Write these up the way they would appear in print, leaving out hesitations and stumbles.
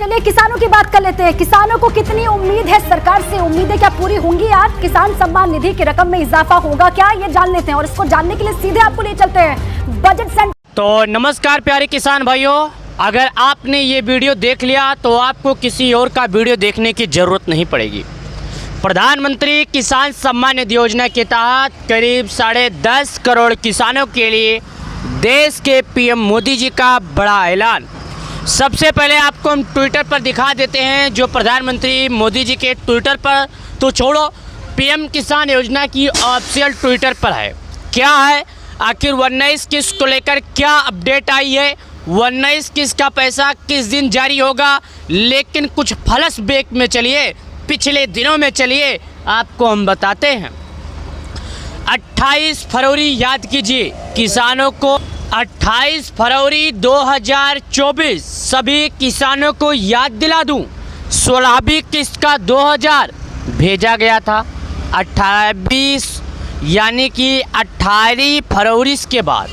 चलिए किसानों की बात कर लेते हैं। किसानों को कितनी उम्मीद है सरकार से, उम्मीदें क्या पूरी होंगी? आज किसान सम्मान निधि की रकम में इजाफा होगा क्या, ये जान लेते हैं और इसको जानने के लिए सीधे आपको ले चलते हैं बजट सेंटर। तो नमस्कार प्यारे किसान भाइयों, अगर आपने ये वीडियो देख लिया तो आपको किसी और का वीडियो देखने की जरूरत नहीं पड़ेगी। प्रधानमंत्री किसान सम्मान निधि योजना के तहत करीब 10.5 करोड़ किसानों के लिए देश के पीएम मोदी जी का बड़ा ऐलान। सबसे पहले आपको हम ट्विटर पर दिखा देते हैं, जो प्रधानमंत्री मोदी जी के ट्विटर पर तो छोड़ो, पीएम किसान योजना की ऑफिशियल ट्विटर पर है। क्या है आखिर 19 किस्त को लेकर क्या अपडेट आई है, 19 किस्त का पैसा किस दिन जारी होगा? लेकिन कुछ फ्लैशबैक में चलिए, पिछले दिनों में चलिए, आपको हम बताते हैं। 28 फरवरी याद कीजिए, किसानों को 28 फरवरी 2024 सभी किसानों को याद दिला दूं, 16वीं किस्त का 2000 भेजा गया था। 28 यानी कि 18 फरवरी के बाद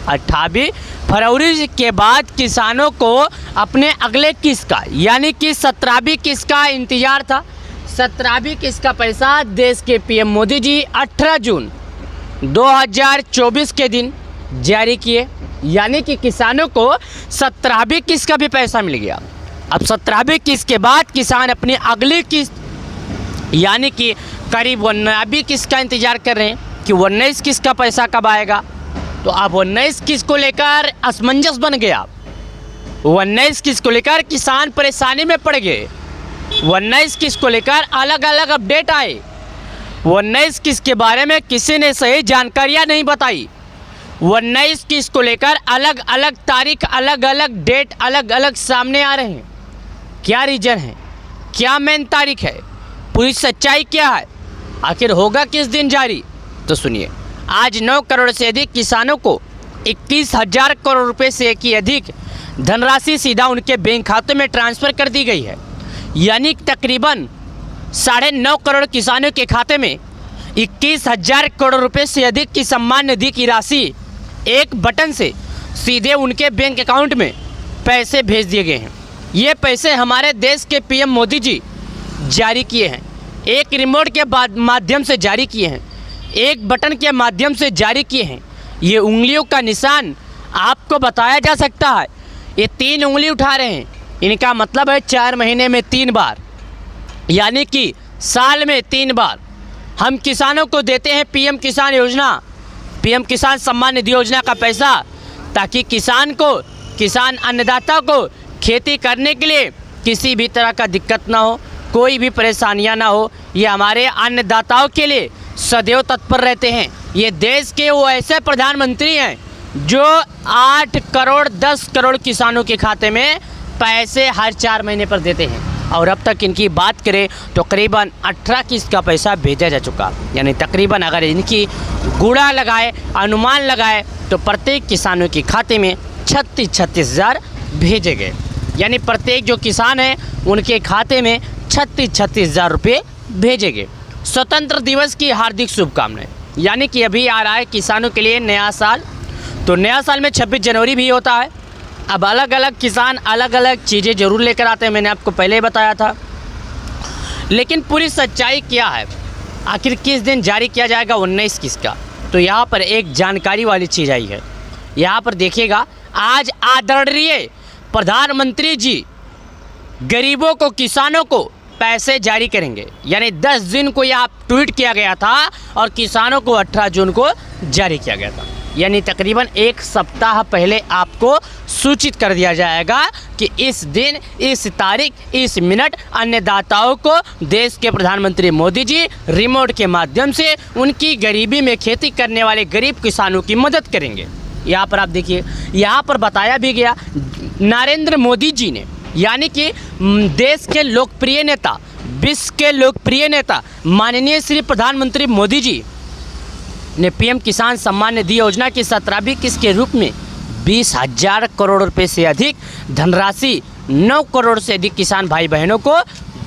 28 फरवरी के बाद किसानों को अपने अगले किस्त का यानी कि 17वीं किस्त का इंतजार था। 17वीं किस्त का पैसा देश के पीएम मोदी जी 18 जून 2024 के दिन जारी किए, यानी कि किसानों को 17वीं किस्त का भी पैसा मिल गया। अब 17वीं किस्त के बाद किसान अपनी अगली किस्त यानी कि करीब 19वीं किस्त का इंतजार कर रहे हैं कि 19 किस्त का पैसा कब आएगा। तो अब 19 किस्त को लेकर असमंजस बन गया। 19 किस्त को लेकर किसान परेशानी में पड़ गए। 19 किस्त को लेकर अलग अलग अपडेट आए। 19 किस्त के बारे में किसी ने सही जानकारियां नहीं बताई। 19 किस्त को लेकर अलग अलग तारीख, अलग अलग डेट, अलग अलग सामने आ रहे हैं। क्या रीजन है, क्या मेन तारीख है, पूरी सच्चाई क्या है, आखिर होगा किस दिन जारी? तो सुनिए, आज 9 करोड़ से अधिक किसानों को 21,000 करोड़ रुपए से की अधिक धनराशि सीधा उनके बैंक खातों में ट्रांसफ़र कर दी गई है। यानी तकरीबन 9.5 करोड़ किसानों के खाते में 21,000 करोड़ रुपए से अधिक की सम्मान निधि की राशि एक बटन से सीधे उनके बैंक अकाउंट में पैसे भेज दिए गए हैं। ये पैसे हमारे देश के पीएम मोदी जी जारी किए हैं, एक रिमोट के माध्यम से जारी किए हैं, एक बटन के माध्यम से जारी किए हैं। ये उंगलियों का निशान आपको बताया जा सकता है। ये 3 उंगली उठा रहे हैं, इनका मतलब है 4 महीने में 3 बार, यानी कि साल में 3 बार हम किसानों को देते हैं पीएम किसान योजना, पीएम किसान सम्मान निधि योजना का पैसा, ताकि किसान अन्नदाता को खेती करने के लिए किसी भी तरह का दिक्कत ना हो, कोई भी परेशानियां ना हो। ये हमारे अन्नदाताओं के लिए सदैव तत्पर रहते हैं। ये देश के वो ऐसे प्रधानमंत्री हैं जो 8 करोड़ 10 करोड़ किसानों के खाते में पैसे हर 4 महीने पर देते हैं। और अब तक इनकी बात करें तो करीबन 18 किस्त का पैसा भेजा जा चुका, यानी तकरीबन अगर इनकी गुणा लगाए, अनुमान लगाए, तो प्रत्येक किसानों के खाते में 36 हज़ार भेजे गए। यानी प्रत्येक जो किसान है उनके खाते में 36 हज़ार रुपये भेजे गए। स्वतंत्र दिवस की हार्दिक शुभकामनाएं। यानी कि अभी आ रहा है किसानों के लिए नया साल, तो नया साल में 26 जनवरी भी होता है। अब अलग अलग किसान अलग अलग चीज़ें ज़रूर लेकर आते हैं, मैंने आपको पहले ही बताया था। लेकिन पूरी सच्चाई क्या है, आखिर किस दिन जारी किया जाएगा 19 किस्त का? तो यहाँ पर एक जानकारी वाली चीज़ आई है। यहाँ पर देखिएगा, आज आदरणीय प्रधानमंत्री जी गरीबों को, किसानों को पैसे जारी करेंगे। यानी 10 दिन को यह ट्वीट किया गया था और किसानों को 18 जून को जारी किया गया था। यानी तकरीबन 1 सप्ताह पहले आपको सूचित कर दिया जाएगा कि इस दिन, इस तारीख, इस मिनट अन्नदाताओं को देश के प्रधानमंत्री मोदी जी रिमोट के माध्यम से उनकी गरीबी में खेती करने वाले गरीब किसानों की मदद करेंगे। यहाँ पर आप देखिए, यहाँ पर बताया भी गया, नरेंद्र मोदी जी ने, यानी कि देश के लोकप्रिय नेता, विश्व के लोकप्रिय नेता माननीय श्री प्रधानमंत्री मोदी जी ने पीएम किसान सम्मान निधि योजना की 17वीं किस्त के रूप में 20,000 करोड़ रुपए से अधिक धनराशि 9 करोड़ से अधिक किसान भाई बहनों को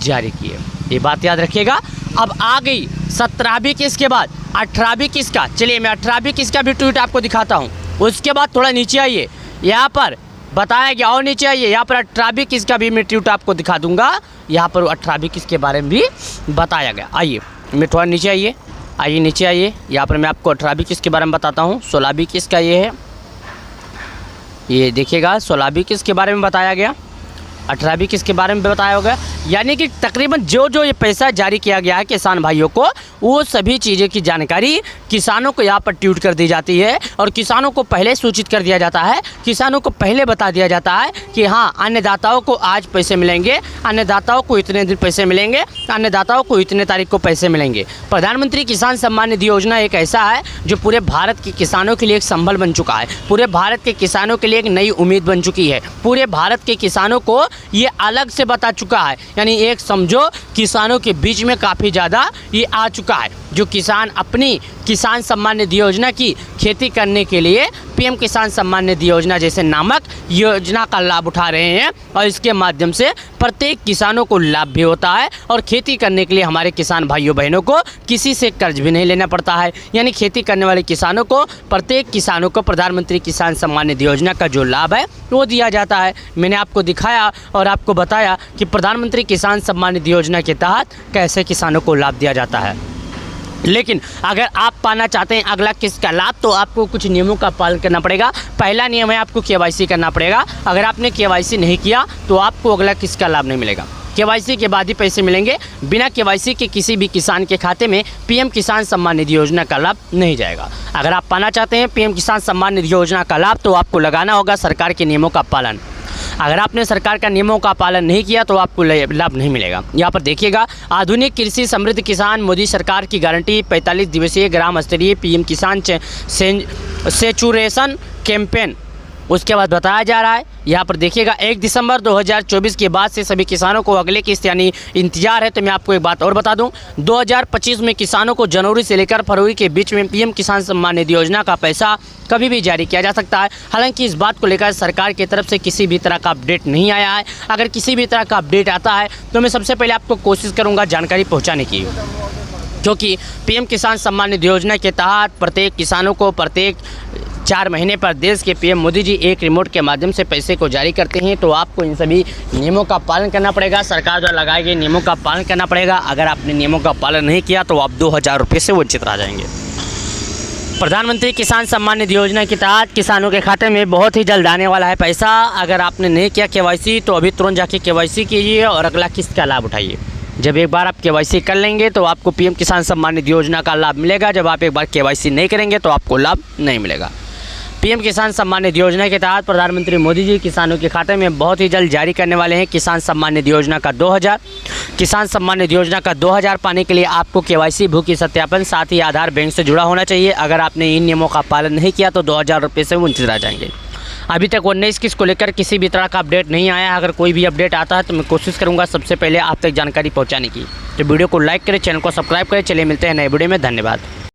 जारी की है। ये बात याद रखिएगा। अब आ गई 17वीं किस्त के बाद 18वीं किस्त का। चलिए मैं 18वीं किस्त का भी ट्वीट आपको दिखाता हूँ। उसके बाद थोड़ा नीचे आइए, यहाँ पर बताया गया। और नीचे आइए, यहाँ पर 18-21 का भी मैं ट्वीट आपको दिखा दूंगा। यहाँ पर 18-21 के बारे में भी बताया गया। आइए मैं थोड़ा नीचे आइए, नीचे आइए। यहाँ पर मैं आपको 18-21 के बारे में बताता हूँ। 16-21 का ये है, ये देखिएगा 16-21 के बारे में बताया गया, 18-21 के बारे में बताया होगा। यानी कि तकरीबन जो ये पैसा जारी किया गया है किसान भाइयों को, वो सभी चीज़ें की जानकारी किसानों को यहाँ पर ट्वीट कर दी जाती है और किसानों को पहले सूचित कर दिया जाता है, किसानों को पहले बता दिया जाता है कि हाँ अन्नदाताओं को आज पैसे मिलेंगे, अन्नदाताओं को इतने दिन पैसे मिलेंगे, अन्नदाताओं को इतने तारीख को पैसे मिलेंगे। प्रधानमंत्री किसान सम्मान निधि योजना एक ऐसा है जो पूरे भारत के किसानों के लिए एक संबल बन चुका है, पूरे भारत के किसानों के लिए एक नई उम्मीद बन चुकी है, पूरे भारत के किसानों को ये अलग से बता चुका है। यानी एक समझो किसानों के बीच में काफ़ी ज़्यादा ये आ चुका है। जो किसान अपनी किसान सम्मान निधि योजना की खेती करने के लिए पीएम किसान सम्मान निधि योजना जैसे नामक योजना का लाभ उठा रहे हैं और इसके माध्यम से प्रत्येक किसानों को लाभ भी होता है और खेती करने के लिए हमारे किसान भाइयों बहनों को किसी से कर्ज भी नहीं लेना पड़ता है। यानी खेती करने वाले किसानों को, प्रत्येक किसानों को प्रधानमंत्री किसान सम्मान निधि योजना का जो लाभ है वो दिया जाता है। मैंने आपको दिखाया और आपको बताया कि प्रधानमंत्री किसान सम्मान निधि योजना के तहत कैसे किसानों को लाभ दिया जाता है। लेकिन अगर आप पाना चाहते हैं अगला किस्त का लाभ, तो आपको कुछ नियमों का पालन करना पड़ेगा। पहला नियम है आपको केवाईसी करना पड़ेगा। अगर आपने केवाईसी नहीं किया तो आपको अगला किस्त का लाभ नहीं मिलेगा। केवाईसी के बाद ही पैसे मिलेंगे। बिना केवाईसी के किसी भी किसान के खाते में पीएम किसान सम्मान निधि योजना का लाभ नहीं जाएगा। अगर आप पाना चाहते हैं पीएम किसान सम्मान निधि योजना का लाभ, तो आपको लगाना होगा सरकार के नियमों का पालन। अगर आपने सरकार का नियमों का पालन नहीं किया तो आपको लाभ नहीं मिलेगा। यहाँ पर देखिएगा, आधुनिक कृषि समृद्ध किसान, मोदी सरकार की गारंटी, 45 दिवसीय ग्राम स्तरीय पीएम किसान सेचुरेशन कैंपेन। उसके बाद बताया जा रहा है, यहाँ पर देखिएगा 1 दिसंबर 2024 के बाद से सभी किसानों को अगले किस्त यानी इंतजार है। तो मैं आपको एक बात और बता दूं, 2025 में किसानों को जनवरी से लेकर फरवरी के बीच में पीएम किसान सम्मान निधि योजना का पैसा कभी भी जारी किया जा सकता है। हालांकि इस बात को लेकर सरकार की तरफ से किसी भी तरह का अपडेट नहीं आया है। अगर किसी भी तरह का अपडेट आता है तो मैं सबसे पहले आपको कोशिश करूँगा जानकारी पहुँचाने की, क्योंकि पीएम किसान सम्मान निधि योजना के तहत प्रत्येक किसानों को प्रत्येक 4 महीने पर देश के पीएम मोदी जी एक रिमोट के माध्यम से पैसे को जारी करते हैं। तो आपको इन सभी नियमों का पालन करना पड़ेगा, सरकार द्वारा लगाए गए नियमों का पालन करना पड़ेगा। अगर आपने नियमों का पालन नहीं किया तो आप 2000 रुपये से वंचित रह जाएंगे। प्रधानमंत्री किसान सम्मान निधि योजना के तहत किसानों के खाते में बहुत ही जल्द आने वाला है पैसा। अगर आपने नहीं किया केवाईसी तो अभी तुरंत जाके केवाईसी कीजिए और अगला किस्त का लाभ उठाइए। जब एक बार आप केवाईसी कर लेंगे तो आपको पीएम किसान सम्मान निधि योजना का लाभ मिलेगा। जब आप एक बार केवाईसी नहीं करेंगे तो आपको लाभ नहीं मिलेगा। पीएम किसान सम्मान निधि योजना के तहत प्रधानमंत्री मोदी जी किसानों के खाते में बहुत ही जल्द जारी करने वाले हैं किसान सम्मान निधि योजना का 2000। किसान सम्मान निधि योजना का 2000 पाने के लिए आपको केवाईसी, भूखी सत्यापन, साथ ही आधार बैंक से जुड़ा होना चाहिए। अगर आपने इन नियमों का पालन नहीं किया तो 2000 रुपये से वंचित रह जाएंगे। अभी तक 19 किस्त को लेकर किसी भी तरह का अपडेट नहीं आया। अगर कोई भी अपडेट आता है तो मैं कोशिश करूंगा सबसे पहले आप तक जानकारी पहुंचाने की। तो वीडियो को लाइक करें, चैनल को सब्सक्राइब करें। चलिए मिलते हैं नए वीडियो में, धन्यवाद।